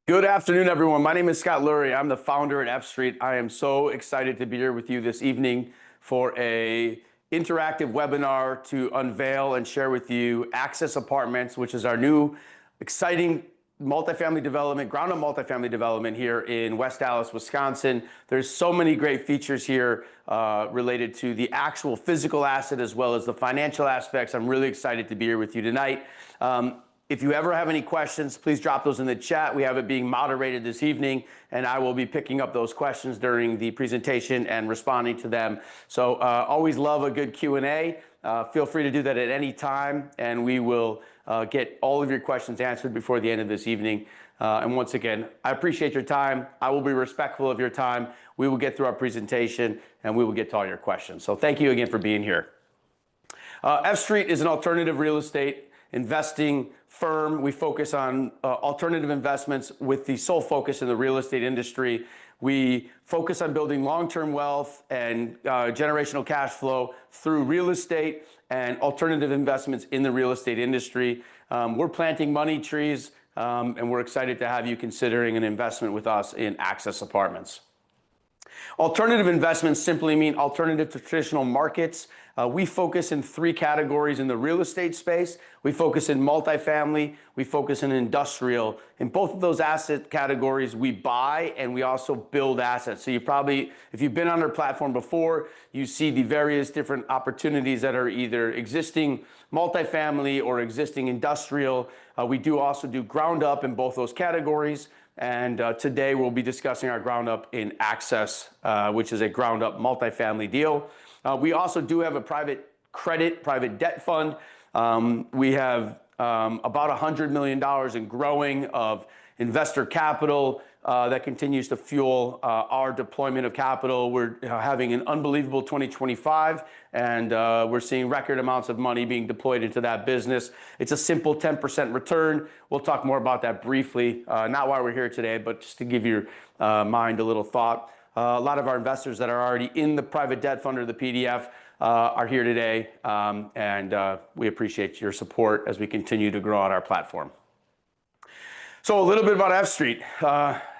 Good afternoon, everyone. My name is Scott Lurie. I'm the founder at F Street. I am so excited to be here with you this evening for a interactive webinar to unveil and share with you Access Apartments, which is our new exciting multifamily development, ground up multifamily development here in West Allis, Wisconsin. There's so many great features here related to the actual physical asset as well as the financial aspects. I'm really excited to be here with you tonight. If you ever have any questions, please drop those in the chat. We have it being moderated this evening, and I will be picking up those questions during the presentation and responding to them. So always love a good Q&A. Feel free to do that at any time, and we will get all of your questions answered before the end of this evening. And once again, I appreciate your time. I will be respectful of your time. We will get through our presentation, and we will get to all your questions. So thank you again for being here. F Street is an alternative real estate investing firm. We focus on alternative investments with the sole focus in the real estate industry. We focus on building long-term wealth and generational cash flow through real estate and alternative investments in the real estate industry. We're planting money trees, and we're excited to have you considering an investment with us in Access Apartments. Alternative investments simply mean alternative to traditional markets. We focus in three categories in the real estate space. We focus in multifamily, we focus in industrial. In both of those asset categories, we buy and we also build assets. So you probably, if you've been on our platform before, you see the various different opportunities that are either existing multifamily or existing industrial. We do also do ground up in both those categories. And today we'll be discussing our ground up in Access, which is a ground up multifamily deal. We also do have a private debt fund. We have about $100 million in growing of investor capital that continues to fuel our deployment of capital. We're having an unbelievable 2025, and we're seeing record amounts of money being deployed into that business. It's a simple 10% return. We'll talk more about that briefly, not why we're here today, but just to give your mind a little thought. A lot of our investors that are already in the private debt fund or the PDF are here today, and we appreciate your support as we continue to grow out our platform. So a little bit about F Street.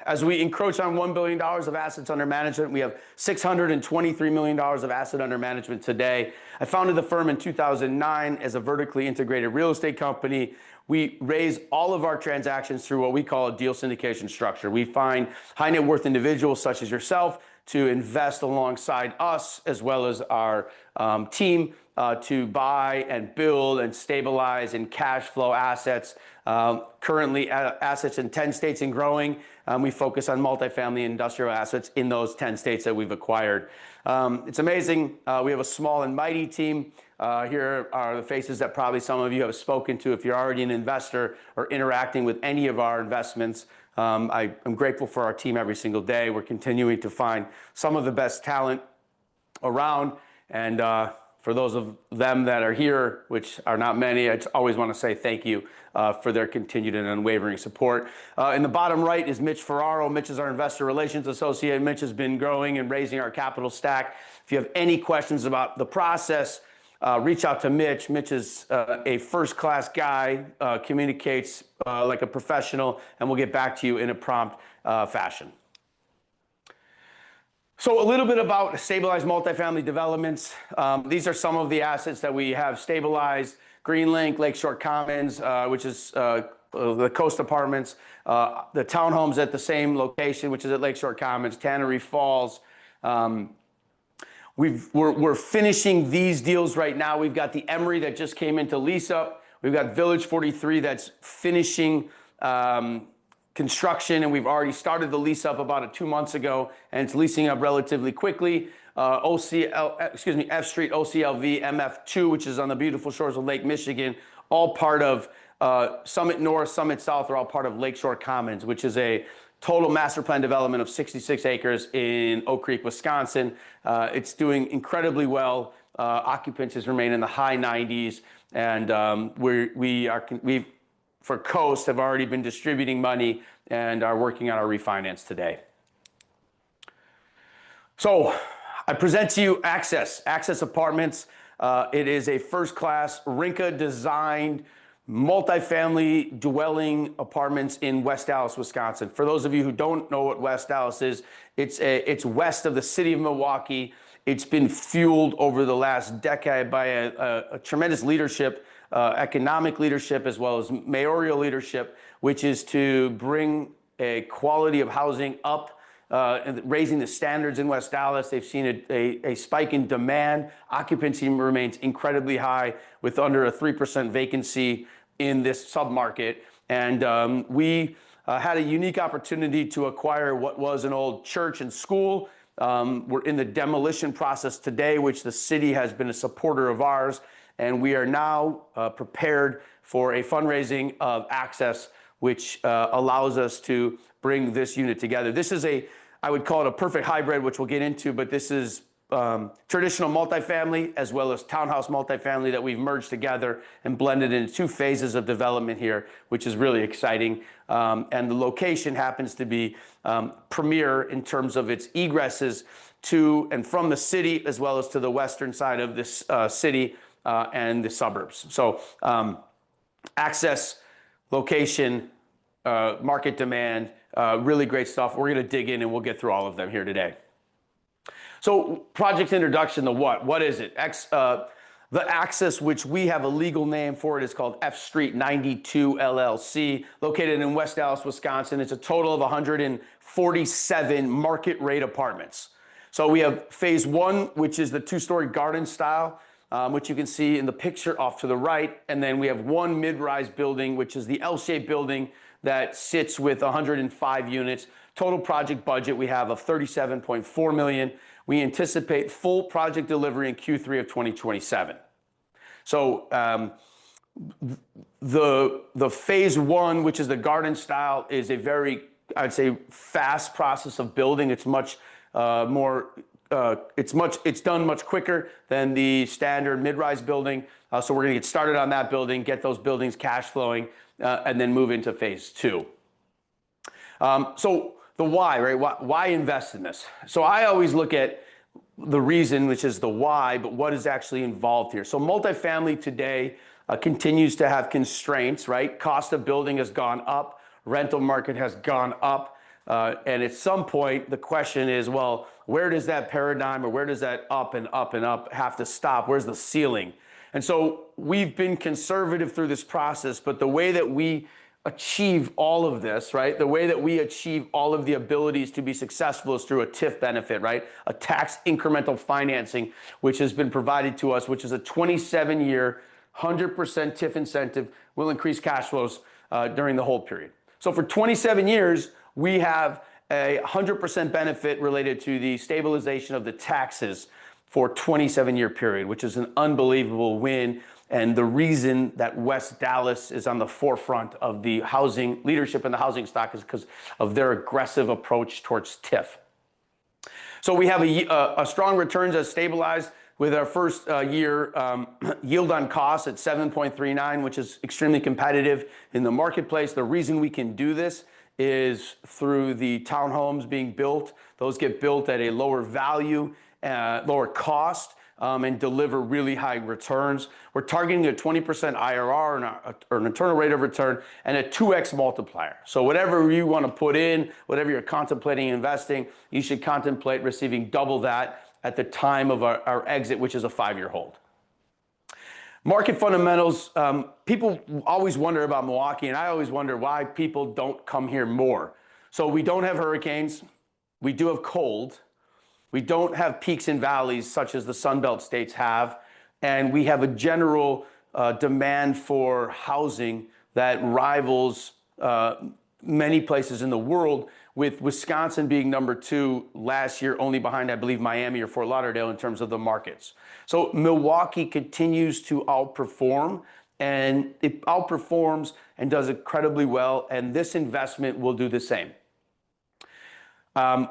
As we encroach on $1 billion of assets under management, we have $623 million of asset under management today. I founded the firm in 2009 as a vertically integrated real estate company. We raise all of our transactions through what we call a deal syndication structure. We find high net worth individuals such as yourself to invest alongside us as well as our team to buy and build and stabilize and cash flow assets. Currently assets in 10 states and growing. We focus on multifamily industrial assets in those 10 states that we've acquired. It's amazing. We have a small and mighty team. Here are the faces that probably some of you have spoken to if you're already an investor or interacting with any of our investments. I am grateful for our team every single day. We're continuing to find some of the best talent around, and for those of them that are here, which are not many, I always want to say thank you for their continued and unwavering support. In the bottom right is Mitch Ferraro. Mitch is our investor relations associate. Mitch has been growing and raising our capital stack. If you have any questions about the process, reach out to Mitch. Mitch is a first-class guy, communicates like a professional, and we'll get back to you in a prompt fashion. So a little bit about stabilized multifamily developments. These are some of the assets that we have stabilized. Greenlink, Lakeshore Commons, which is the Coast Apartments, the townhomes at the same location, which is at Lakeshore Commons, Tannery Falls. We're finishing these deals right now. We've got the Emory that just came into lease up. We've got Village 43 that's finishing construction, and we've already started the lease up about 2 months ago, and it's leasing up relatively quickly. F Street OCLV MF2, which is on the beautiful shores of Lake Michigan, all part of Summit North, Summit South are all part of Lakeshore Commons, which is a total master plan development of 66 acres in Oak Creek, Wisconsin. It's doing incredibly well. Occupancies remain in the high 90s, and we for Coast have already been distributing money and are working on our refinance today. So I present to you Access Apartments. It is a first-class RINCA designed multifamily dwelling apartments in West Allis, Wisconsin. For those of you who don't know what West Allis is, it's west of the city of Milwaukee. It's been fueled over the last decade by a tremendous leadership, economic leadership, as well as mayoral leadership, which is to bring a quality of housing up, and raising the standards in West Allis. They've seen a spike in demand. Occupancy remains incredibly high with under a 3% vacancy in this submarket. And we had a unique opportunity to acquire what was an old church and school. We're in the demolition process today, which the city has been a supporter of ours. And we are now prepared for a fundraising of access, which allows us to bring this unit together. This is I would call it a perfect hybrid, which we'll get into, but this is traditional multifamily as well as townhouse multifamily that we've merged together and blended into 2 phases of development here, which is really exciting. And the location happens to be premier in terms of its egresses to and from the city, as well as to the western side of this city and the suburbs. So access, location, market demand, really great stuff. We're going to dig in and we'll get through all of them here today. So project introduction, the what? What is it? The access, which we have a legal name for it, is called F Street 92 LLC, located in West Allis, Wisconsin. It's a total of 147 market rate apartments. So we have phase 1, which is the 2-story garden style, which you can see in the picture off to the right. And then we have 1 mid-rise building, which is the L-shaped building that sits with 105 units. Total project budget we have of $37.4 million. We anticipate full project delivery in Q3 of 2027. So the phase 1, which is the garden style, is a very, I'd say, fast process of building. It's much more, it's done much quicker than the standard mid-rise building. So we're gonna get started on that building, get those buildings cash flowing, and then move into phase 2. So the why, right? Why invest in this? So I always look at the reason, which is the why, but what is actually involved here. So multifamily today continues to have constraints, right? Cost of building has gone up, rental market has gone up, and at some point the question is, well, where does that paradigm, or where does that up and up and up have to stop? Where's the ceiling? And so we've been conservative through this process, but the way that we achieve all of this, right? The way that we achieve all of the abilities to be successful is through a TIF benefit, right? A tax incremental financing, which has been provided to us, which is a 27-year, 100% TIF incentive, will increase cash flows during the hold period. So for 27 years, we have a 100% benefit related to the stabilization of the taxes for 27-year period, which is an unbelievable win. And the reason that West Allis is on the forefront of the housing leadership in the housing stock is because of their aggressive approach towards TIF. So we have a strong returns as stabilized with our first year yield on cost at 7.39, which is extremely competitive in the marketplace. The reason we can do this is through the townhomes being built. Those get built at a lower value, lower cost, and deliver really high returns. We're targeting a 20% IRR or an internal rate of return and a 2x multiplier. So whatever you want to put in, whatever you're contemplating investing, you should contemplate receiving double that at the time of our exit, which is a 5-year hold. Market fundamentals, people always wonder about Milwaukee, and I always wonder why people don't come here more. So we don't have hurricanes, we do have cold, we don't have peaks and valleys such as the Sunbelt states have, and we have a general demand for housing that rivals many places in the world, with Wisconsin being number 2 last year, only behind, I believe, Miami or Fort Lauderdale in terms of the markets. So Milwaukee continues to outperform, and it outperforms and does incredibly well, and this investment will do the same.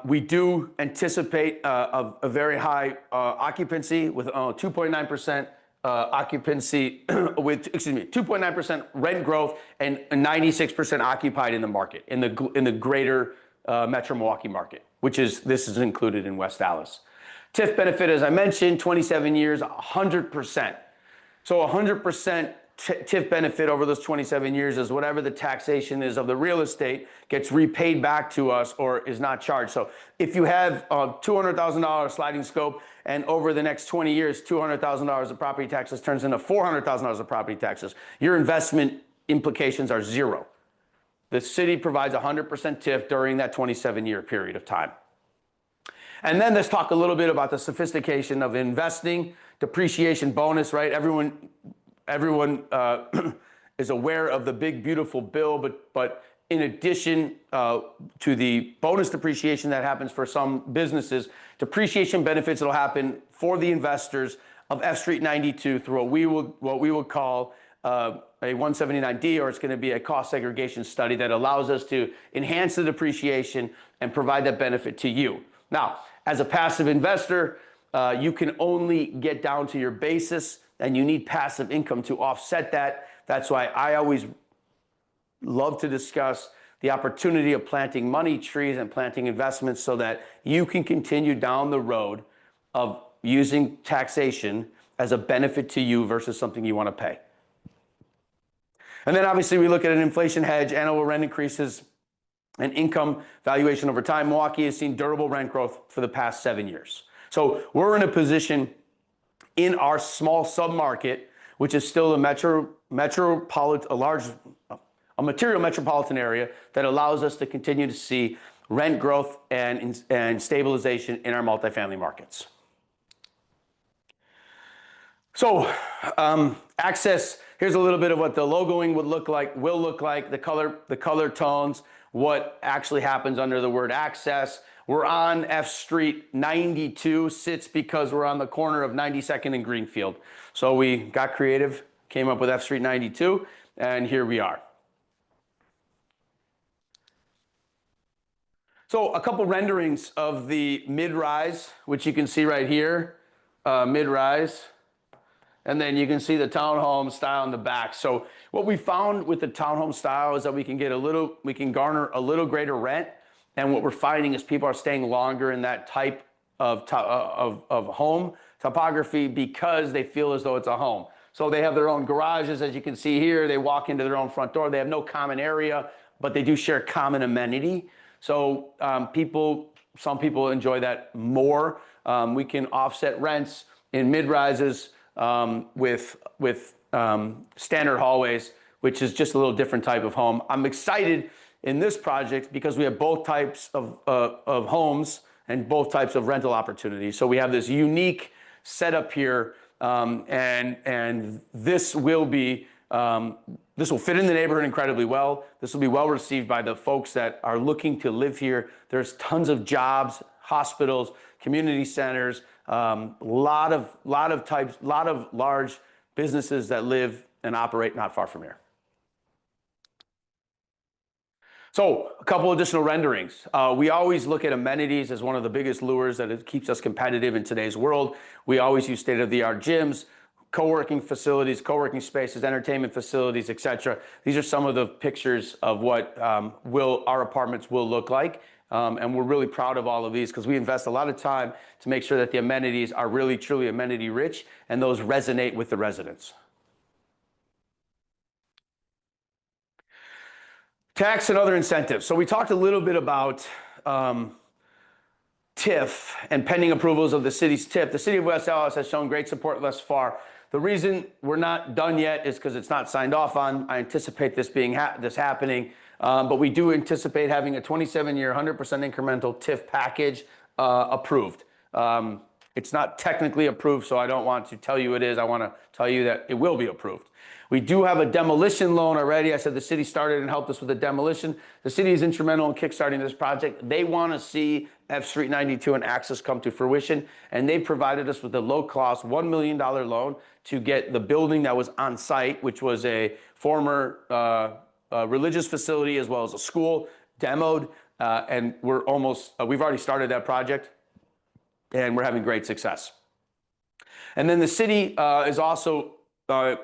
We do anticipate a very high occupancy with 2.9% occupancy, with 2.9% rent growth and 96% occupied in the market, in the greater Metro Milwaukee market, this is included in West Allis. TIF benefit, as I mentioned, 27 years, 100%. So 100% TIF benefit over those 27 years is whatever the taxation is of the real estate gets repaid back to us or is not charged. So if you have a $200,000 sliding scope and over the next 20 years, $200,000 of property taxes turns into $400,000 of property taxes, your investment implications are zero. The city provides 100% TIF during that 27-year period of time. And then let's talk a little bit about the sophistication of investing, depreciation bonus, right? Everyone is aware of the big, beautiful bill, but in addition to the bonus depreciation that happens for some businesses, depreciation benefits that'll happen for the investors of F Street 92 through what we would call a 179D, or it's going to be a cost segregation study that allows us to enhance the depreciation and provide that benefit to you. Now, as a passive investor, you can only get down to your basis, and you need passive income to offset that. That's why I always love to discuss the opportunity of planting money trees and planting investments so that you can continue down the road of using taxation as a benefit to you versus something you want to pay. And then obviously we look at an inflation hedge, annual rent increases, and income valuation over time. Milwaukee has seen durable rent growth for the past 7 years. So we're in a position in our small submarket, which is still a material metropolitan area that allows us to continue to see rent growth and stabilization in our multifamily markets. So access, here's a little bit of what the logoing will look like, the color tones, what actually happens under the word access. We're on F Street 92, sits because we're on the corner of 92nd and Greenfield. So we got creative, came up with F Street 92, and here we are. So a couple renderings of the mid-rise, which you can see right here, mid-rise. And then you can see the townhome style in the back. So what we found with the townhome style is that we can garner a little greater rent. And what we're finding is people are staying longer in that type of home topography because they feel as though it's a home. So they have their own garages, as you can see here. They walk into their own front door. They have no common area, but they do share common amenity. So some people enjoy that more. We can offset rents in mid-rises with standard hallways, which is just a little different type of home. I'm excited in this project because we have both types of homes and both types of rental opportunities. So we have this unique setup here, and this will fit in the neighborhood incredibly well. This will be well received by the folks that are looking to live here. There's tons of jobs, hospitals, community centers, lot of large businesses that live and operate not far from here. So a couple additional renderings. We always look at amenities as one of the biggest lures that it keeps us competitive in today's world. We always use state-of-the-art gyms, co-working facilities, co-working spaces, entertainment facilities, etc. These are some of the pictures of what our apartments will look like. And we're really proud of all of these because we invest a lot of time to make sure that the amenities are really, truly amenity rich and those resonate with the residents. Tax and other incentives. So we talked a little bit about TIF and pending approvals of the city's TIF. The city of West Allis has shown great support thus far. The reason we're not done yet is because it's not signed off on. I anticipate this happening. But we do anticipate having a 27-year, 100% incremental TIF package approved. It's not technically approved, so I don't want to tell you it is. I want to tell you that it will be approved. We do have a demolition loan already. I said the city started and helped us with the demolition. The city is instrumental in kickstarting this project. They want to see F Street 92 and access come to fruition, and they provided us with a low-cost $1 million loan to get the building that was on site, which was a former religious facility as well as a school, demoed, and we've already started that project, and we're having great success. And then the city is also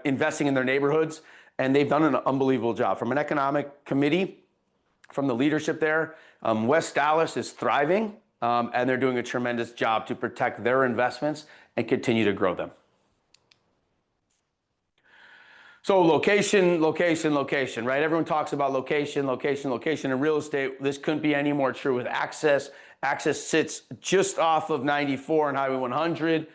investing in their neighborhoods, and they've done an unbelievable job. From an economic committee, from the leadership there, West Allis is thriving, and they're doing a tremendous job to protect their investments and continue to grow them. So location, location, location, right? Everyone talks about location, location, location in real estate. This couldn't be any more true with Access. Access sits just off of 94 and Highway 100,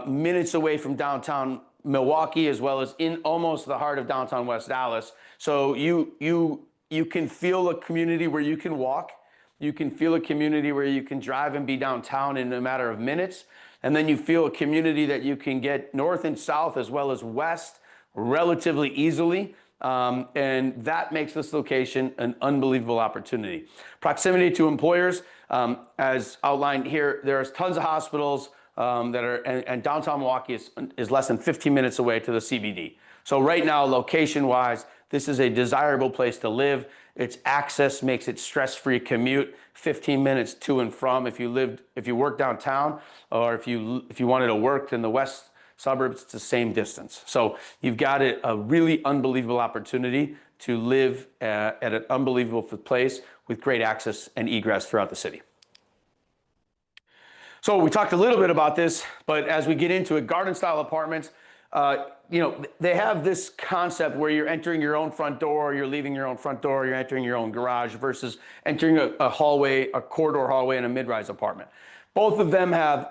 minutes away from downtown Milwaukee, as well as in almost the heart of downtown West Allis. So you can feel a community where you can walk. You can feel a community where you can drive and be downtown in a matter of minutes. And then you feel a community that you can get north and south as well as west relatively easily. And that makes this location an unbelievable opportunity. Proximity to employers, as outlined here, there's tons of hospitals that are, and downtown Milwaukee is less than 15 minutes away to the CBD. So right now, location-wise, this is a desirable place to live. Its access makes it stress-free commute, 15 minutes to and from. If you work downtown, or if you wanted to work in the west suburbs, it's the same distance. So you've got a really unbelievable opportunity to live at an unbelievable place with great access and egress throughout the city. So we talked a little bit about this, but as we get into it, garden style apartments, they have this concept where you're entering your own front door, you're leaving your own front door, you're entering your own garage versus entering a hallway, a corridor hallway in a mid-rise apartment. Both of them have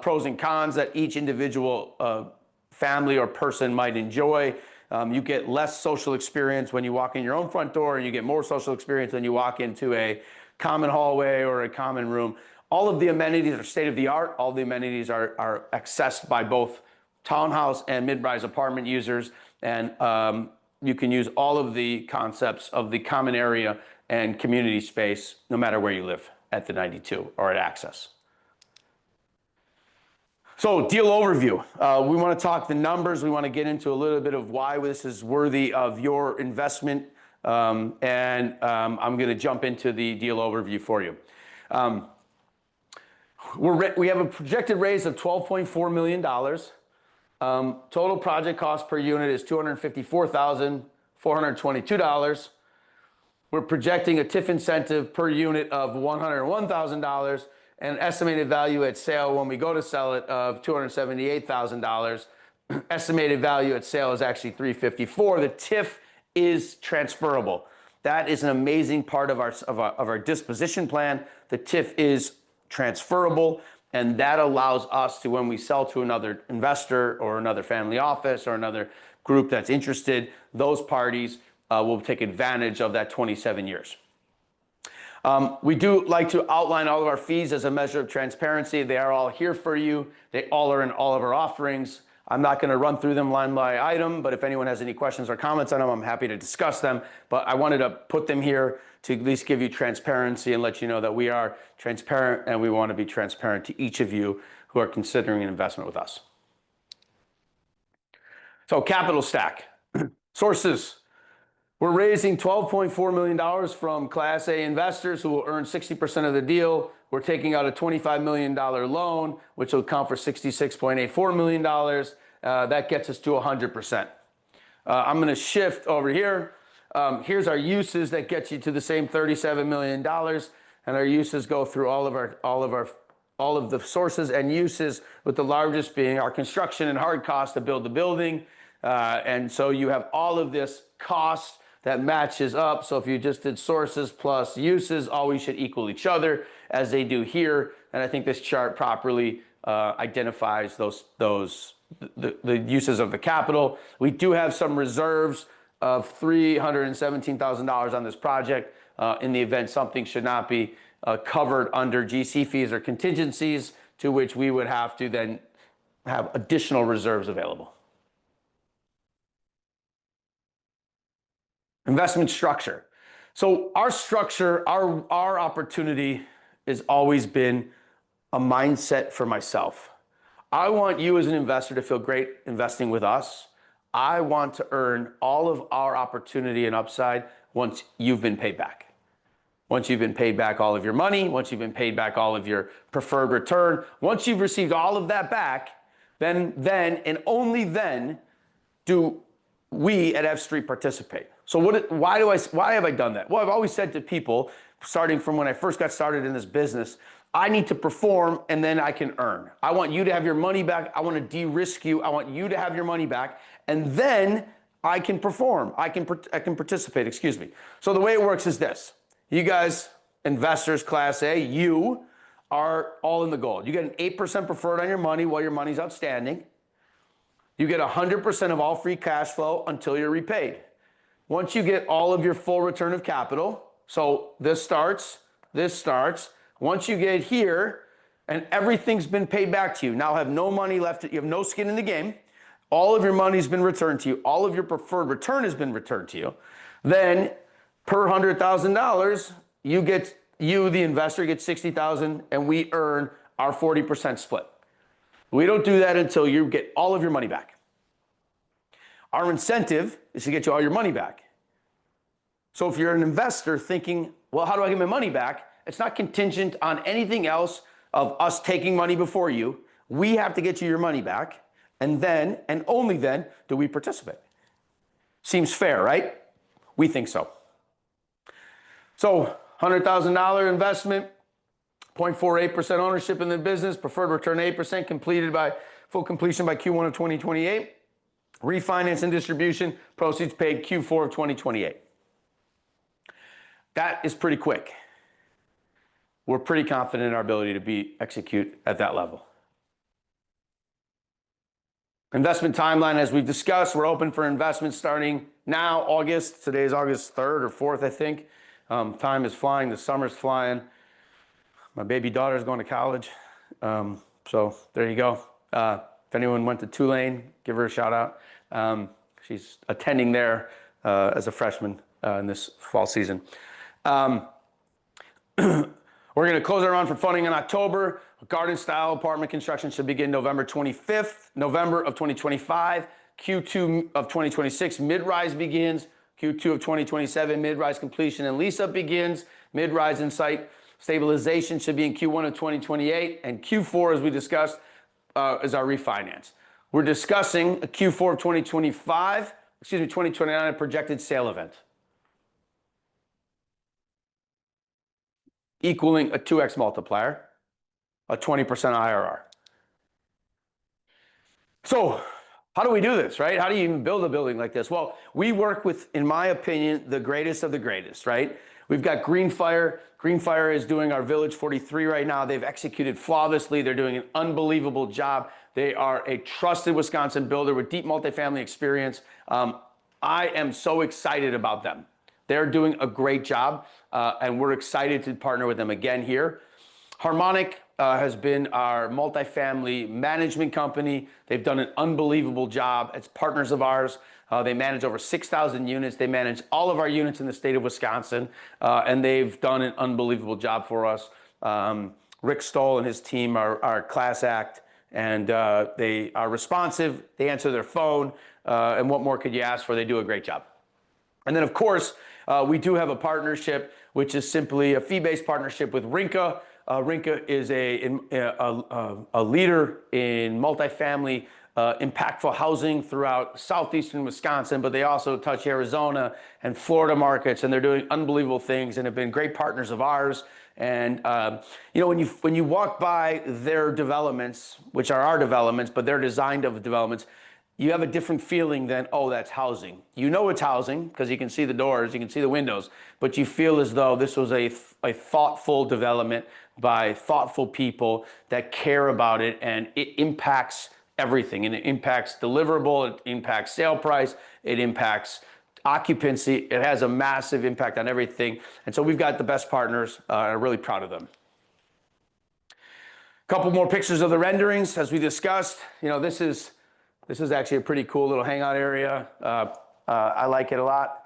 pros and cons that each individual family or person might enjoy. You get less social experience when you walk in your own front door, and you get more social experience when you walk into a common hallway or a common room. All of the amenities are state of the art. All the amenities are accessed by both townhouse and mid-rise apartment users. And you can use all of the concepts of the common area and community space no matter where you live at the 92 or at Access. So deal overview. We want to talk the numbers. We want to get into a little bit of why this is worthy of your investment. I'm going to jump into the deal overview for you. We have a projected raise of $12.4 million. Total project cost per unit is $254,422. We're projecting a TIF incentive per unit of $101,000 and estimated value at sale when we go to sell it of $278,000. Estimated value at sale is actually $354,000. The TIF is transferable. That is an amazing part of our disposition plan. The TIF is transferable, and that allows us to, when we sell to another investor or another family office or another group that's interested, those parties will take advantage of that 27 years. We do like to outline all of our fees as a measure of transparency. They are all here for you. They all are in all of our offerings. I'm not going to run through them line by item, but if anyone has any questions or comments on them, I'm happy to discuss them. But I wanted to put them here to at least give you transparency and let you know that we are transparent, and we want to be transparent to each of you who are considering an investment with us. So capital stack. Sources. We're raising $12.4 million from Class A investors who will earn 60% of the deal. We're taking out a $25 million loan, which will account for $66.84 million. That gets us to 100%. I'm going to shift over here. Here's our uses that gets you to the same $37 million. And our uses go through all of the sources and uses, with the largest being our construction and hard costs to build the building. And so you have all of this cost that matches up. So if you just did sources plus uses, always should equal each other, as they do here. And I think this chart properly identifies the uses of the capital. We do have some reserves of $317,000 on this project in the event something should not be covered under GC fees or contingencies, to which we would have to then have additional reserves available. Investment structure. So our structure, our opportunity has always been a mindset for myself. I want you as an investor to feel great investing with us. I want to earn all of our opportunity and upside once you've been paid back. Once you've been paid back all of your money, once you've been paid back all of your preferred return, once you've received all of that back, then and only then do we at F Street participate. So why have I done that? Well, I've always said to people, starting from when I first got started in this business, I need to perform and then I can earn. I want you to have your money back. I want to de-risk you. I want you to have your money back. And then I can perform. I can participate, excuse me. So the way it works is this. You guys, investors, Class A, you are all in the gold. You get an 8% preferred on your money while your money's outstanding. You get 100% of all free cash flow until you're repaid. Once you get all of your full return of capital, so this starts, once you get here and everything's been paid back to you, now have no money left, you have no skin in the game, all of your money's been returned to you, all of your preferred return has been returned to you, then per $100,000, you, the investor, get $60,000 and we earn our 40% split. We don't do that until you get all of your money back. Our incentive is to get you all your money back. So if you're an investor thinking, well, how do I get my money back? It's not contingent on anything else of us taking money before you. We have to get you your money back. And then, and only then, do we participate. Seems fair, right? We think so. So $100,000 investment, 0.48% ownership in the business, preferred return 8%, completed by full completion by Q1 of 2028. Refinance and distribution, proceeds paid Q4 of 2028. That is pretty quick. We're pretty confident in our ability to execute at that level. Investment timeline, as we've discussed, we're open for investment starting now, August. Today is August 3rd or 4th, I think. Time is flying. The summer's flying. My baby daughter's going to college. So there you go. If anyone went to Tulane, give her a shout out. She's attending there as a freshman in this fall season. We're going to close our round for funding in October. Garden style apartment construction should begin November 25th, November of 2025, Q2 of 2026, mid-rise begins, Q2 of 2027, mid-rise completion and lease-up begins, mid-rise and site stabilization should be in Q1 of 2028, and Q4, as we discussed, is our refinance. We're discussing a Q4 of 2029 projected sale event, equaling a 2x multiplier, a 20% IRR. So how do we do this, right? How do you even build a building like this? Well, we work with, in my opinion, the greatest of the greatest, right? We've got Greenfire. Greenfire is doing our Village 43 right now. They've executed flawlessly. They're doing an unbelievable job. They are a trusted Wisconsin builder with deep multifamily experience. I am so excited about them. They're doing a great job, and we're excited to partner with them again here. Harmonic has been our multifamily management company. They've done an unbelievable job. It's partners of ours. They manage over 6,000 units. They manage all of our units in the state of Wisconsin, and they've done an unbelievable job for us. Rick Stoll and his team are class act, and they are responsive. They answer their phone, and what more could you ask for? They do a great job. And then, of course, we do have a partnership, which is simply a fee-based partnership with Rinka. Rinka is a leader in multifamily impactful housing throughout southeastern Wisconsin, but they also touch Arizona and Florida markets, and they're doing unbelievable things and have been great partners of ours. And you know, when you walk by their developments, which are our developments, but they're designed of developments, you have a different feeling than, oh, that's housing. You know it's housing because you can see the doors, you can see the windows, but you feel as though this was a thoughtful development by thoughtful people that care about it, and it impacts everything. And it impacts deliverable, it impacts sale price, it impacts occupancy. It has a massive impact on everything. And so we've got the best partners. I'm really proud of them. A couple more pictures of the renderings as we discussed. You know, this is actually a pretty cool little hangout area. I like it a lot.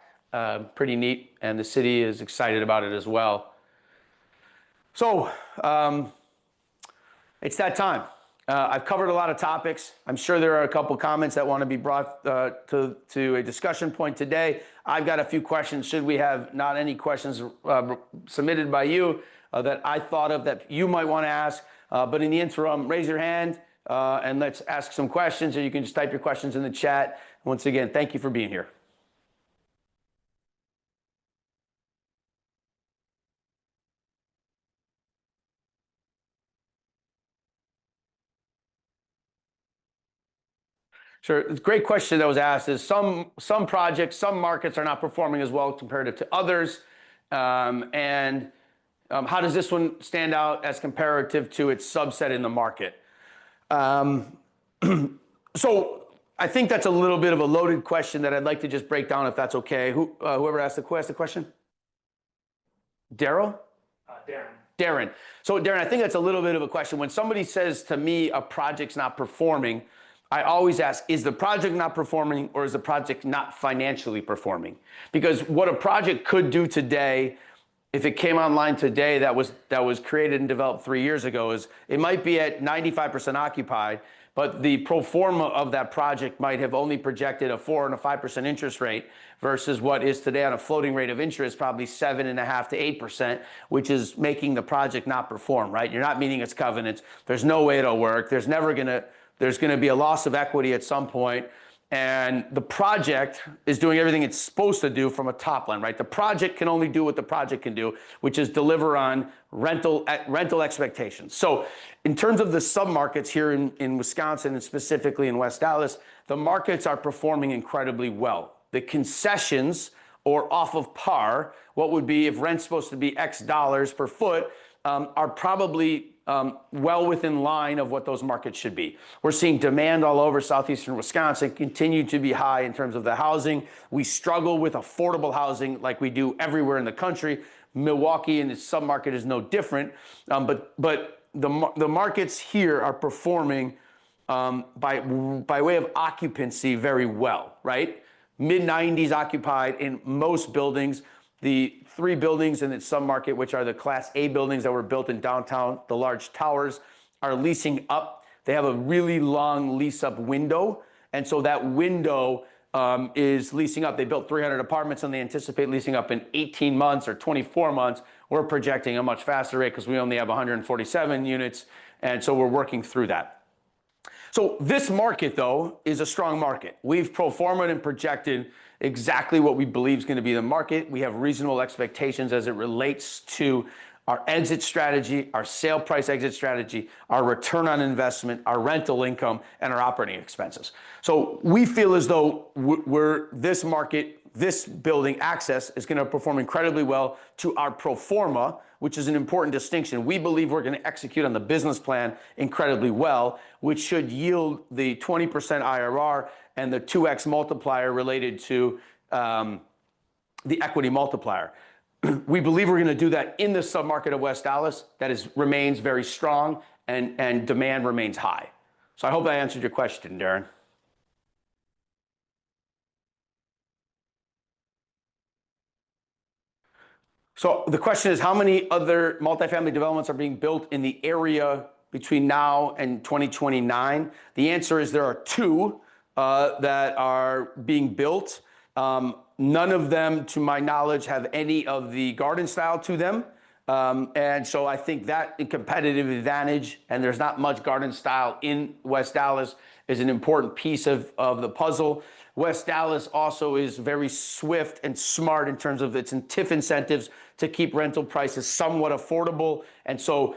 Pretty neat, and the city is excited about it as well. So it's that time. I've covered a lot of topics. I'm sure there are a couple comments that want to be brought to a discussion point today. I've got a few questions. Should we have not any questions submitted by you that I thought of that you might want to ask? But in the interim, raise your hand and let's ask some questions, or you can just type your questions in the chat. Once again, thank you for being here. Sure. It's a great question that was asked is some projects, some markets are not performing as well comparative to others. And how does this one stand out as comparative to its subset in the market? Um, so I think that's a little bit of a loaded question that I'd like to just break down if that's okay. Whoever asked the question? Daryl? Darren. Darren. So Darren, I think that's a little bit of a question. When somebody says to me a project's not performing, I always ask, is the project not performing or is the project not financially performing? Because what a project could do today, if it came online today that was created and developed 3 years ago, is it might be at 95% occupied, but the pro forma of that project might have only projected a 4 and a 5% interest rate versus what is today on a floating rate of interest, probably 7.5% to 8%, which is making the project not perform, right? You're not meeting its covenants. There's no way it'll work. There's going to be a loss of equity at some point. And the project is doing everything it's supposed to do from a top line, right? The project can only do what the project can do, which is deliver on rental expectations. So in terms of the submarkets here in Wisconsin and specifically in West Allis, the markets are performing incredibly well. The concessions or off of par, what would be if rent's supposed to be X dollars per foot, are probably well within line of what those markets should be. We're seeing demand all over southeastern Wisconsin continue to be high in terms of the housing. We struggle with affordable housing like we do everywhere in the country. Milwaukee and its submarket is no different, but the markets here are performing by way of occupancy very well, right? Mid-90s occupied in most buildings. The 3 buildings in its submarket, which are the Class A buildings that were built in downtown, the large towers, are leasing up. They have a really long lease-up window, and so that window is leasing up. They built 300 apartments, and they anticipate leasing up in 18 months or 24 months. We're projecting a much faster rate because we only have 147 units, and so we're working through that. So this market, though, is a strong market. We've pro forma'd and projected exactly what we believe is going to be the market. We have reasonable expectations as it relates to our exit strategy, our sale price exit strategy, our return on investment, our rental income, and our operating expenses. So we feel as though this market, this building access is going to perform incredibly well to our pro forma, which is an important distinction. We believe we're going to execute on the business plan incredibly well, which should yield the 20% IRR and the 2x multiplier related to the equity multiplier. We believe we're going to do that in the submarket of West Allis that remains very strong and demand remains high. So I hope I answered your question, Darren. So the question is, how many other multifamily developments are being built in the area between now and 2029? The answer is there are 2 that are being built. None of them, to my knowledge, have any of the garden style to them. And so I think that competitive advantage, and there's not much garden style in West Allis, is an important piece of the puzzle. West Allis also is very swift and smart in terms of its TIF incentives to keep rental prices somewhat affordable. And so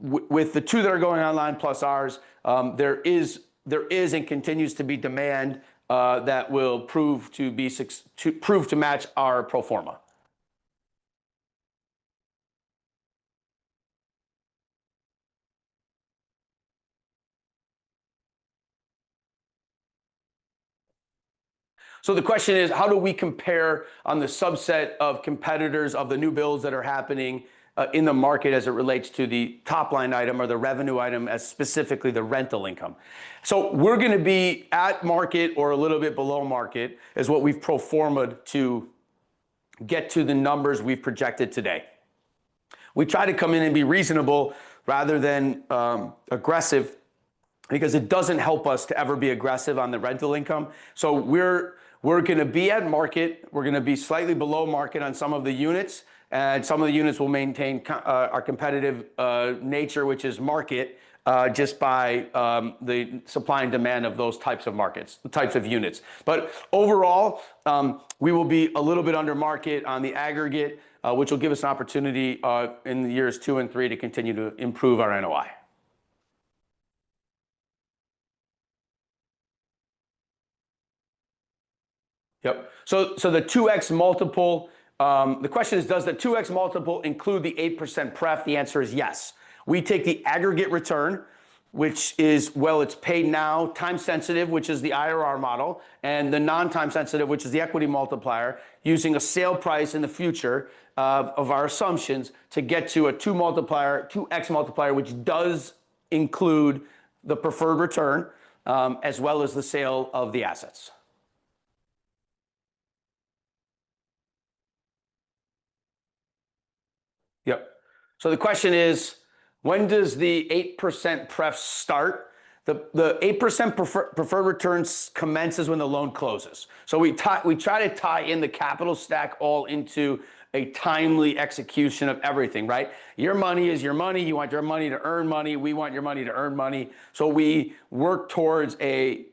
with the 2 that are going online plus ours, there is and continues to be demand that will prove to match our pro forma. So the question is, how do we compare on the subset of competitors of the new builds that are happening in the market as it relates to the top line item or the revenue item, as specifically the rental income? So we're going to be at market or a little bit below market is what we've pro forma'd to get to the numbers we've projected today. We try to come in and be reasonable rather than aggressive, because it doesn't help us to ever be aggressive on the rental income. So we're going to be at market. We're going to be slightly below market on some of the units, and some of the units will maintain our competitive nature, which is market, just by the supply and demand of those types of markets, the types of units. But overall, we will be a little bit under market on the aggregate, which will give us an opportunity in the years 2 and 3 to continue to improve our NOI. Yep. So the 2x multiple, the question is, does the 2x multiple include the 8% pref? The answer is yes. We take the aggregate return, which is, well, it's paid now, time sensitive, which is the IRR model, and the non-time sensitive, which is the equity multiplier, using a sale price in the future of our assumptions to get to a 2x multiplier, which does include the preferred return as well as the sale of the assets. Yep. So the question is, when does the 8% pref start? The 8% preferred returns commences when the loan closes. So we try to tie in the capital stack all into a timely execution of everything, right? Your money is your money. You want your money to earn money. We want your money to earn money. So we work towards a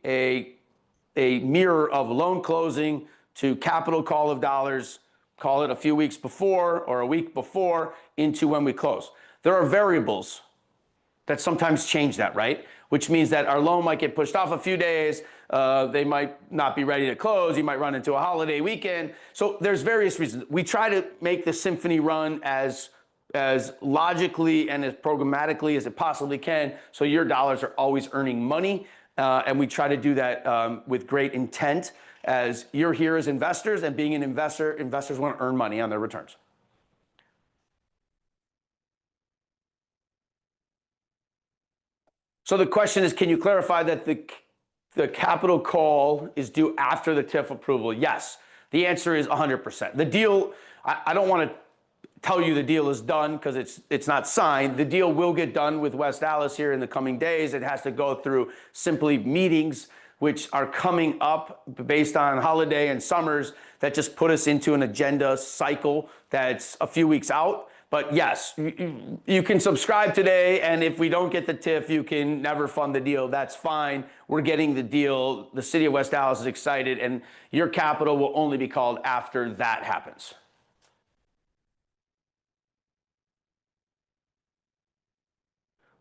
mirror of loan closing to capital call of dollars, call it a few weeks before or a week before, into when we close. There are variables that sometimes change that, right? Which means that our loan might get pushed off a few days. They might not be ready to close. You might run into a holiday weekend. So there's various reasons. We try to make the symphony run as logically and as programmatically as it possibly can, so your dollars are always earning money. And we try to do that with great intent, as you're here as investors, and being an investor, investors want to earn money on their returns. So the question is, can you clarify that the capital call is due after the TIF approval? Yes. The answer is 100%. The deal, I don't want to tell you the deal is done because it's not signed. The deal will get done with West Allis here in the coming days. It has to go through simply meetings, which are coming up based on holiday and summers, that just put us into an agenda cycle that's a few weeks out. But yes, you can subscribe today, and if we don't get the TIF, you can never fund the deal. That's fine. We're getting the deal. The city of West Allis is excited, and your capital will only be called after that happens.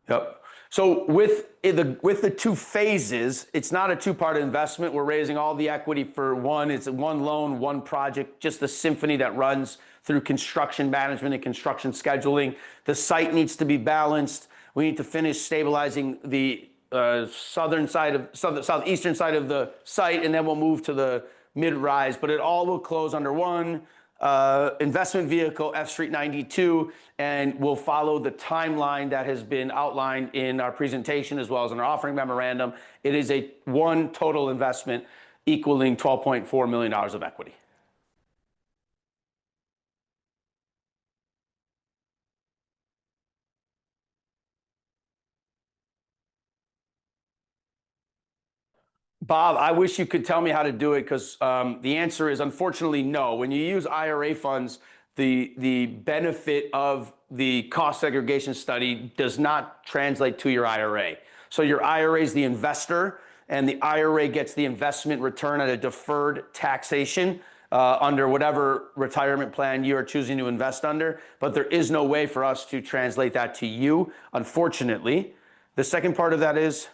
Yep. So with the two phases, it's not a two-part investment. We're raising all the equity for one. It's one loan, one project, just the symphony that runs through construction management and construction scheduling. The site needs to be balanced. We need to finish stabilizing the southeastern side of the site, and then we'll move to the mid-rise. But it all will close under one investment vehicle, F Street 92, and we'll follow the timeline that has been outlined in our presentation as well as in our offering memorandum. It is a one total investment equaling $12.4 million of equity. Bob, I wish you could tell me how to do it, because the answer is unfortunately no. When you use IRA funds, the benefit of the cost segregation study does not translate to your IRA. So your IRA is the investor, and the IRA gets the investment return at a deferred taxation under whatever retirement plan you are choosing to invest under. But there is no way for us to translate that to you, unfortunately. The second part of that is,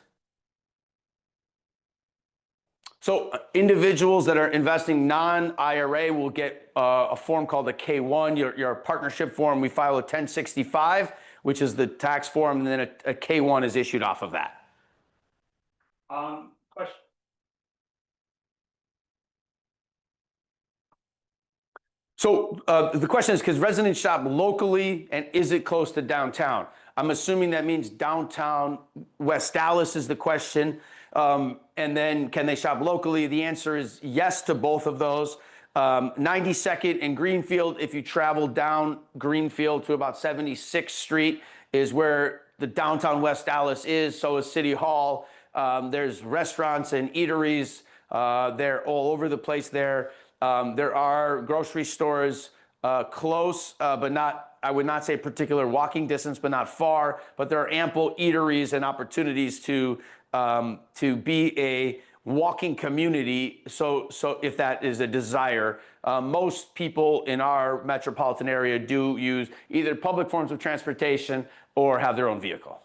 so individuals that are investing non-IRA will get a form called a K-1, your partnership form. We file a 1065, which is the tax form, and then a K-1 is issued off of that. Question. So the question is, because residents shop locally, and is it close to downtown? I'm assuming that means downtown West Allis is the question. And then can they shop locally? The answer is yes to both of those. 92nd and Greenfield, if you travel down Greenfield to about 76th Street, is where the downtown West Allis is. So is City Hall. There's restaurants and eateries. They're all over the place there. There are grocery stores close, but not, I would not say particular walking distance, but not far. But there are ample eateries and opportunities to be a walking community. So if that is a desire, most people in our metropolitan area do use either public forms of transportation or have their own vehicle.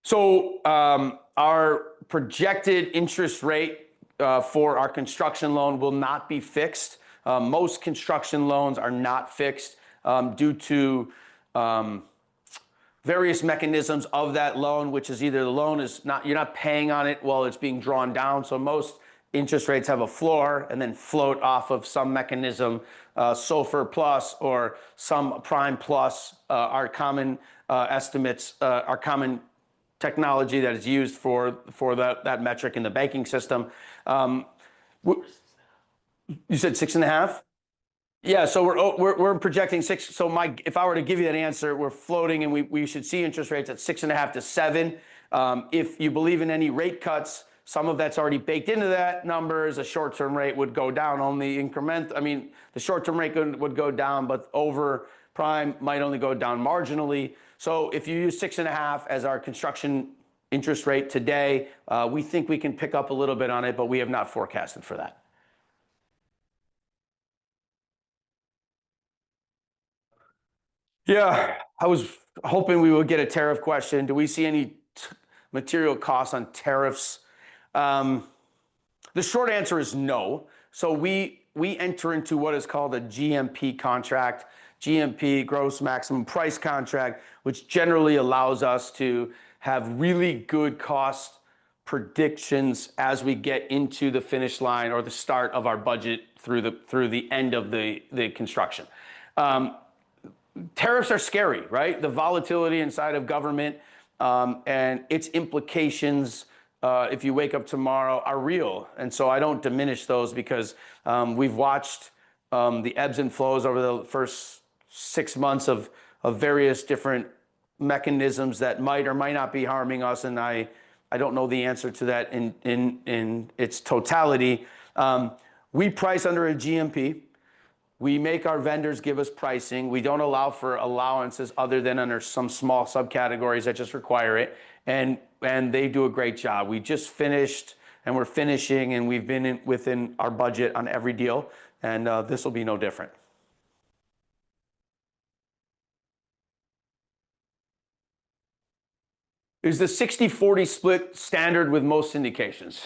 So our projected interest rate for our construction loan will not be fixed. Most construction loans are not fixed due to various mechanisms of that loan, which is either the loan is not, you're not paying on it while it's being drawn down. So most interest rates have a floor and then float off of some mechanism, SOFR plus or some prime plus, are common estimates, are common technology that is used for that metric in the banking system. You said 6.5? Yeah, so we're projecting 6. So if I were to give you that answer, we're floating, and we should see interest rates at 6.5 to 7. If you believe in any rate cuts, some of that's already baked into that number. As a short-term rate would go down only increment. I mean, the short-term rate would go down, but over prime might only go down marginally. So if you use 6.5 as our construction interest rate today, we think we can pick up a little bit on it, but we have not forecasted for that. Yeah, I was hoping we would get a tariff question. Do we see any material costs on tariffs? The short answer is no. So we enter into what is called a GMP contract, GMP, gross maximum price contract, which generally allows us to have really good cost predictions as we get into the finish line or the start of our budget through the end of the construction. Tariffs are scary, right? The volatility inside of government and its implications, if you wake up tomorrow, are real. And so I don't diminish those because we've watched the ebbs and flows over the first 6 months of various different mechanisms that might or might not be harming us. And I don't know the answer to that in its totality. We price under a GMP. We make our vendors give us pricing. We don't allow for allowances other than under some small subcategories that just require it. And they do a great job. We just finished and we're finishing, and we've been within our budget on every deal. And this will be no different. Is the 60-40 split standard with most syndications?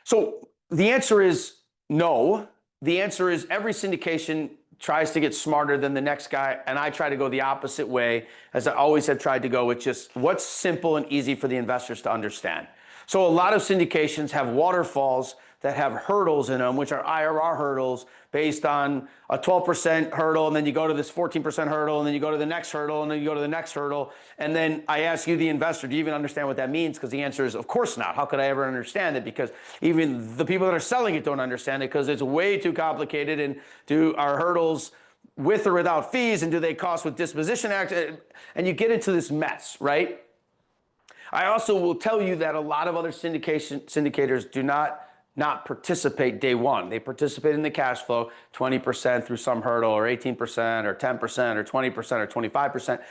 So the answer is no. The answer is every syndication tries to get smarter than the next guy, and I try to go the opposite way, as I always have tried to go with just what's simple and easy for the investors to understand. So a lot of syndications have waterfalls that have hurdles in them, which are IRR hurdles based on a 12% hurdle, and then you go to this 14% hurdle, and then you go to the next hurdle, and then you go to the next hurdle. And then I ask you, the investor, do you even understand what that means? Because the answer is, of course not. How could I ever understand it? Because even the people that are selling it don't understand it, because it's way too complicated. And do our hurdles with or without fees, and do they cost with disposition act? And you get into this mess, right? I also will tell you that a lot of other syndicators do not participate day one. They participate in the cash flow 20% through some hurdle, or 18%, or 10%, or 20%, or 25%.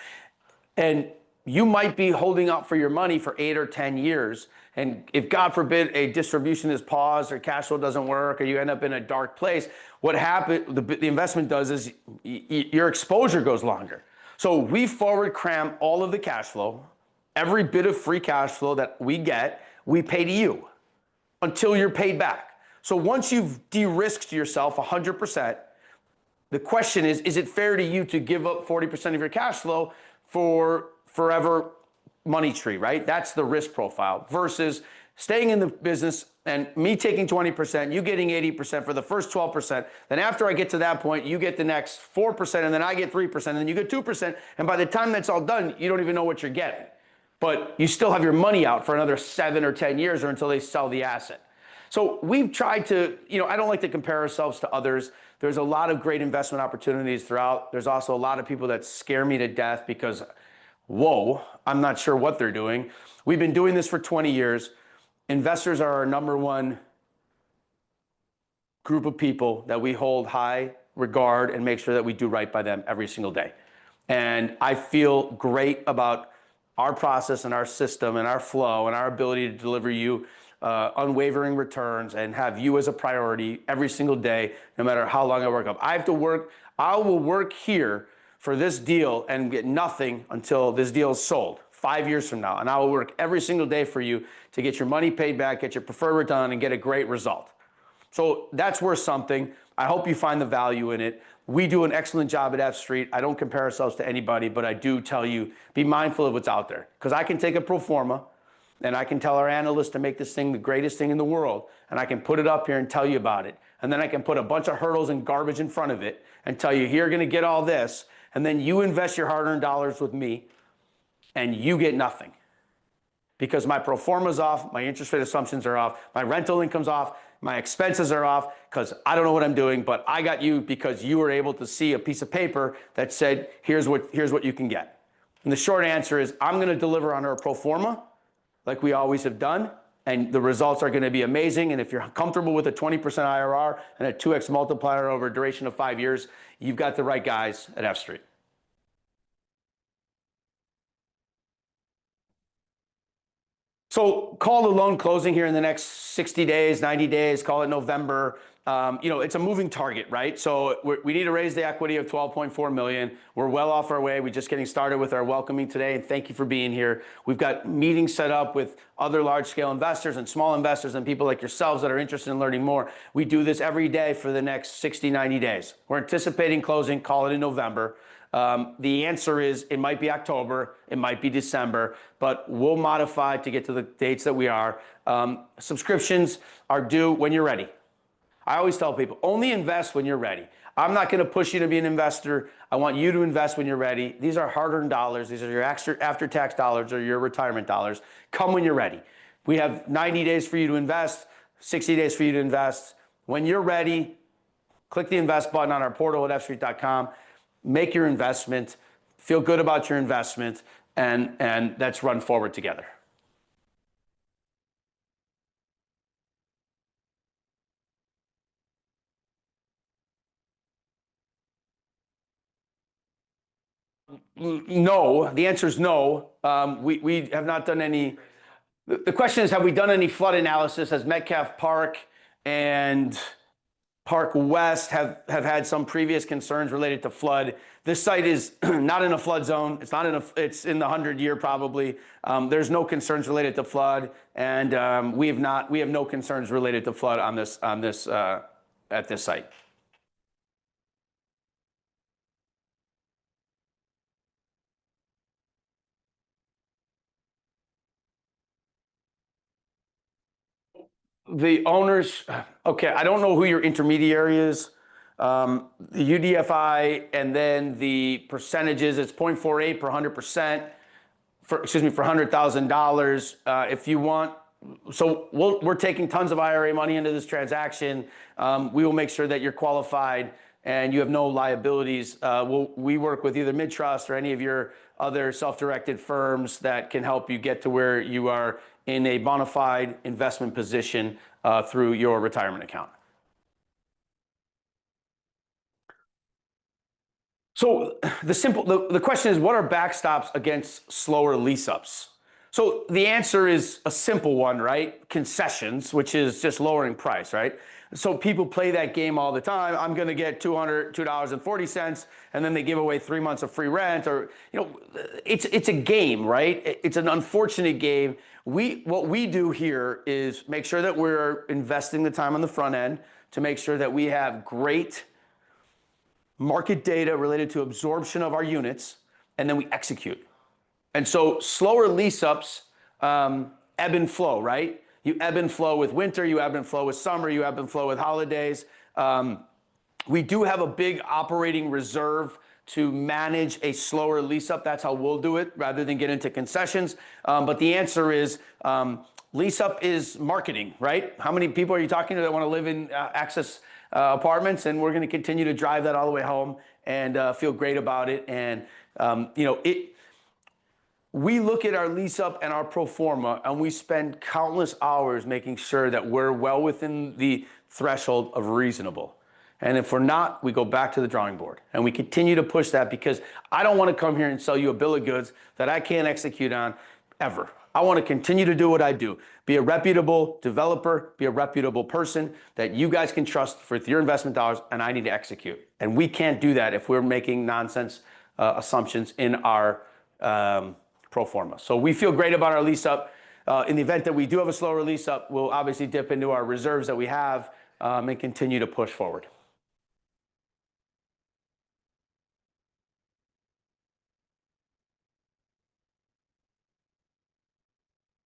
And you might be holding out for your money for 8 or 10 years. And if, God forbid, a distribution is paused, or cash flow doesn't work, or you end up in a dark place, what happens, the investment does is your exposure goes longer. So we forward cram all of the cash flow. Every bit of free cash flow that we get, we pay to you until you're paid back. So once you've de-risked yourself 100%, the question is it fair to you to give up 40% of your cash flow for forever money tree, right? That's the risk profile versus staying in the business and me taking 20%, you getting 80% for the first 12%. Then after I get to that point, you get the next 4%, and then I get 3%, and then you get 2%. And by the time that's all done, you don't even know what you're getting. But you still have your money out for another 7 or 10 years, or until they sell the asset. So we've tried to, I don't like to compare ourselves to others. There's a lot of great investment opportunities throughout. There's also a lot of people that scare me to death because, whoa, I'm not sure what they're doing. We've been doing this for 20 years. Investors are our number one group of people that we hold high regard and make sure that we do right by them every single day. And I feel great about our process and our system and our flow and our ability to deliver you unwavering returns and have you as a priority every single day, no matter how long I work up. I will work here for this deal and get nothing until this deal is sold 5 years from now. And I will work every single day for you to get your money paid back, get your preferred return, and get a great result. So that's worth something. I hope you find the value in it. We do an excellent job at F Street. I don't compare ourselves to anybody, but I do tell you, be mindful of what's out there. Because I can take a pro forma and I can tell our analysts to make this thing the greatest thing in the world. And I can put it up here and tell you about it. And then I can put a bunch of hurdles and garbage in front of it and tell you, you're going to get all this. And then you invest your hard-earned dollars with me and you get nothing. Because my pro forma's off, my interest rate assumptions are off, my rental income's off, my expenses are off, because I don't know what I'm doing, but I got you because you were able to see a piece of paper that said, here's what you can get. And the short answer is, I'm going to deliver on our pro forma, like we always have done, and the results are going to be amazing. And if you're comfortable with a 20% IRR and a 2x multiplier over a duration of 5 years, you've got the right guys at F Street. So call the loan closing here in the next 60 days, 90 days, call it November. It's a moving target, right? So we need to raise the equity of 12.4 million. We're well off our way. We're just getting started with our welcoming today. And thank you for being here. We've got meetings set up with other large scale investors and small investors and people like yourselves that are interested in learning more. We do this every day for the next 60, 90 days. We're anticipating closing, call it in November. The answer is it might be October, it might be December, but we'll modify to get to the dates that we are. Subscriptions are due when you're ready. I always tell people, only invest when you're ready. I'm not going to push you to be an investor. I want you to invest when you're ready. These are hard-earned dollars. These are your after-tax dollars or your retirement dollars. Come when you're ready. We have 90 days for you to invest, 60 days for you to invest. When you're ready, click the invest button on our portal at fstreet.com. Make your investment, feel good about your investment, and let's run forward together. No, the answer is no. We have not done any. The question is, have we done any flood analysis? Has Metcalf Park and Park West have had some previous concerns related to flood? This site is not in a flood zone. It's in the 100-year probably. There's no concerns related to flood, and we have no concerns related to flood at this site. The owners, okay, I don't know who your intermediary is. The UDFI and then the percentages, it's 0.48 per 100% for $100,000. If you want, so we're taking tons of IRA money into this transaction. We will make sure that you're qualified and you have no liabilities. We work with either Midtrust or any of your other self-directed firms that can help you get to where you are in a bona fide investment position through your retirement account. So the question is, what are backstops against slower lease-ups? So the answer is a simple one, right? Concessions, which is just lowering price, right? So people play that game all the time. I'm going to get $202.40, and then they give away 3 months of free rent, or it's a game, right? It's an unfortunate game. What we do here is make sure that we're investing the time on the front end to make sure that we have great market data related to absorption of our units, and then we execute. And so slower lease-ups ebb and flow, right? You ebb and flow with winter, you ebb and flow with summer, you ebb and flow with holidays. We do have a big operating reserve to manage a slower lease-up. That's how we'll do it rather than get into concessions. But the answer is lease-up is marketing, right? How many people are you talking to that want to live in access apartments? And we're going to continue to drive that all the way home and feel great about it. And we look at our lease up and our pro forma, and we spend countless hours making sure that we're well within the threshold of reasonable. And if we're not, we go back to the drawing board and we continue to push that, because I don't want to come here and sell you a bill of goods that I can't execute on ever. I want to continue to do what I do. Be a reputable developer, be a reputable person that you guys can trust with your investment dollars, and I need to execute. And we can't do that if we're making nonsense assumptions in our pro forma. So we feel great about our lease up. In the event that we do have a slower lease up, we'll obviously dip into our reserves that we have and continue to push forward.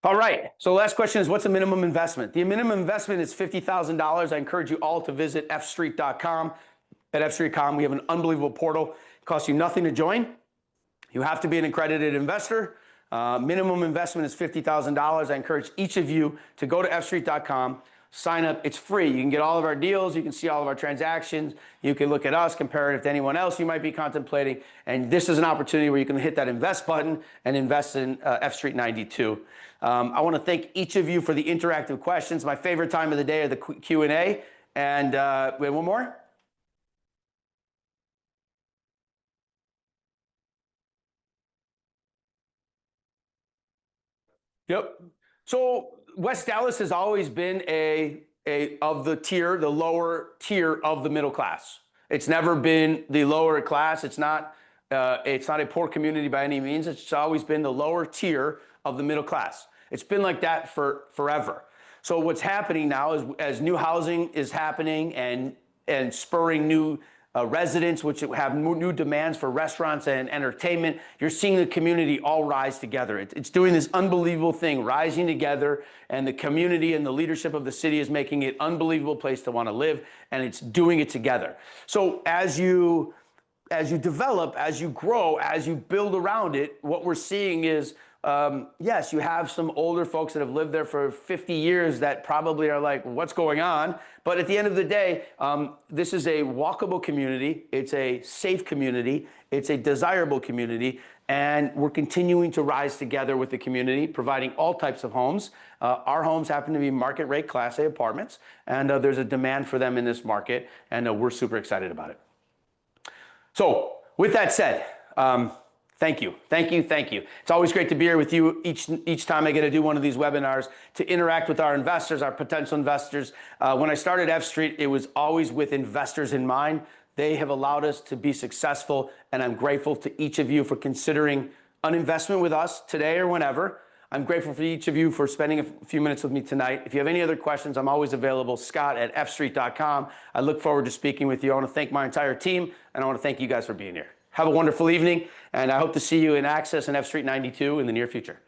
All right. So the last question is, what's the minimum investment? The minimum investment is $50,000. I encourage you all to visit fstreet.com. At fstreet.com, we have an unbelievable portal. It costs you nothing to join. You have to be an accredited investor. Minimum investment is $50,000. I encourage each of you to go to fstreet.com, sign up. It's free. You can get all of our deals. You can see all of our transactions. You can look at us, compare it to anyone else you might be contemplating. And this is an opportunity where you can hit that invest button and invest in F-Street 92. I want to thank each of you for the interactive questions. My favorite time of the day are the Q&A. And we have one more. Yep. So West Allis has always been the lower tier of the middle class. It's never been the lower class. It's not a poor community by any means. It's always been the lower tier of the middle class. It's been like that for forever. So what's happening now is, as new housing is happening and spurring new residents, which have new demands for restaurants and entertainment, you're seeing the community all rise together. It's doing this unbelievable thing, rising together, and the community and the leadership of the city is making it an unbelievable place to want to live, and it's doing it together. So as you develop, as you grow, as you build around it, what we're seeing is, yes, you have some older folks that have lived there for 50 years that probably are like, what's going on? But at the end of the day, this is a walkable community. It's a safe community. It's a desirable community. And we're continuing to rise together with the community, providing all types of homes. Our homes happen to be market rate Class A apartments, and there's a demand for them in this market, and we're super excited about it. So with that said, thank you. It's always great to be here with you each time I get to do one of these webinars to interact with our investors, our potential investors. When I started F-Street, it was always with investors in mind. They have allowed us to be successful, and I'm grateful to each of you for considering an investment with us today or whenever. I'm grateful for each of you for spending a few minutes with me tonight. If you have any other questions, I'm always available, Scott@fstreet.com. I look forward to speaking with you. I want to thank my entire team, and I want to thank you guys for being here. Have a wonderful evening, and I hope to see you in Access and F-Street 92 in the near future.